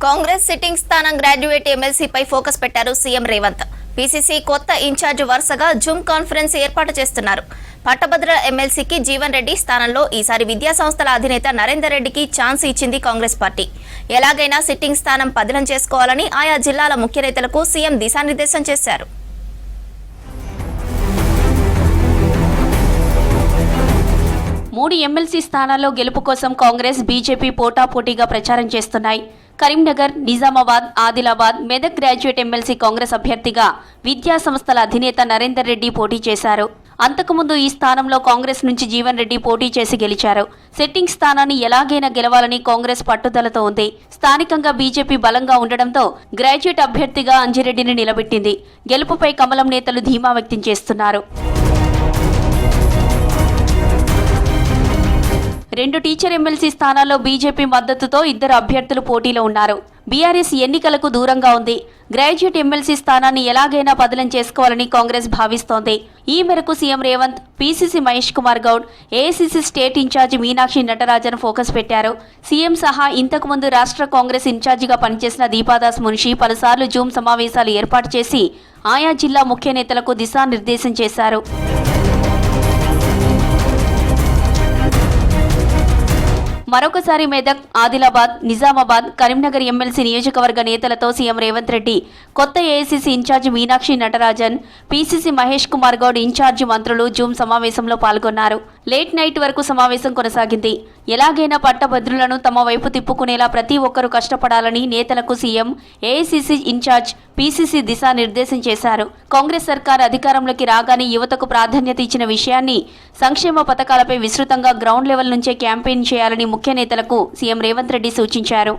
Congress sitting స్థానం graduate ఎమ్మెల్సీపై focus పెట్టారు CM Revanth. PCC కొత్త ఇన్ఛార్జ్ వరుసగా జూమ్ కాన్ఫరెన్స్ ఏర్పాటు చేస్తున్నారు. పట్టభద్రుల ఎమ్మెల్సీకి జీవన్ రెడ్డి స్థానంలో ఈసారి విద్యా సంస్థల అధినేత నరేందర్ రెడ్డికి ఛాన్స్ ఇచ్చింది కాంగ్రెస్ పార్టీ. ఎలాగైనా సిట్టింగ్ స్థానం పదిలం చేసుకోవాలని ఆయా జిల్లాల ముఖ్య నేతలకు సీఎం దిశానిర్దేశం చేశారు. మూడు ఎమ్మెల్సీ స్థానాల్లో గెలుపు కోసం కాంగ్రెస్, బీజేపీ పోటాపోటీగా ప్రచారం చేస్తున్నాయి. కరీంనగర్, నిజామాబాద్, ఆదిలాబాద్, మెదక్ గ్రాడ్యుయేట్ ఎమ్మెల్సీ కాంగ్రెస్ అభ్యర్థిగా విద్యా సంస్థల అధినేత నరేందర్ రెడ్డి పోటీ చేశారు. అంతకుముందు ఈ స్థానంలో కాంగ్రెస్ నుంచి జీవన్ రెడ్డి పోటీ చేసి గెలిచారు. సిట్టింగ్ స్థానాన్ని ఎలాగైనా గెలవాలని కాంగ్రెస్ పట్టుదలతో ఉంది. స్థానికంగా బీజేపీ బలంగా ఉండడంతో గ్రాడ్యుయేట్ అభ్యర్థిగా అంజిరెడ్డిని నిలబెట్టింది. గెలుపుపై కమలం నేతలు ధీమా వ్యక్తం చేస్తున్నారు. 2 టీచర్ ఎమ్మెల్సీ స్థానాల్లో బీజేపీ మద్దతుతో 2 అభ్యర్థులు పోటీలో ఉన్నారు. బీఆర్ఎస్ ఎన్నికలకు దూరంగా ఉంది. గ్రాడ్యుయేట్ ఎమ్మెల్సీ స్థానాన్ని ఎలాగైనా బదిలం చేసుకోవాలని కాంగ్రెస్ భావిస్తోంది. ఈ మేరకు CM Revanth, PCC Mahesh Kumar Goud, AICC state incharge Meenakshi Natarajan focus పెట్టారు. సీఎం సహా ఇంతకుముందు రాష్ట్ర కాంగ్రెస్ ఇన్ఛార్జిగా పనిచేసిన దీపాదాస్ మున్షి పలుసార్లు జూమ్ సమావేశాలు ఏర్పాటు చేసి ఆయా జిల్లా ముఖ్య నేతలకు దిశానిర్దేశం చేశారు. మరొకసారి మెదక్, ఆదిలాబాద్, నిజామాబాద్, కరీంనగర్ ఎమ్మెల్సీ నియోజకవర్గ నేతలతో సీఎం రేవంత్ రెడ్డి, కొత్త AICC incharge Meenakshi Natarajan, PCC Mahesh Kumar Goud incharge మంత్రులు జూమ్ సమావేశంలో పాల్గొన్నారు. లేట్ నైట్ వరకు సమావేశం కొనసాగింది. ఎలాగైనా పట్టభద్రులను తమ వైపు తిప్పుకునేలా ప్రతి ఒక్కరూ కష్టపడాలని నేతలకు సీఎం, ఏఐసీసీ ఇన్ఛార్జ్, పీసీసీ దిశానిర్దేశం చేశారు. కాంగ్రెస్ సర్కార్ అధికారంలోకి రాగానే యువతకు ప్రాధాన్యత ఇచ్చిన విషయాన్ని, సంక్షేమ పథకాలపై విస్తృతంగా గ్రౌండ్ లెవెల్ నుంచే క్యాంపెయిన్ చేయాలని ముఖ్య నేతలకు సీఎం రేవంత్ రెడ్డి సూచించారు.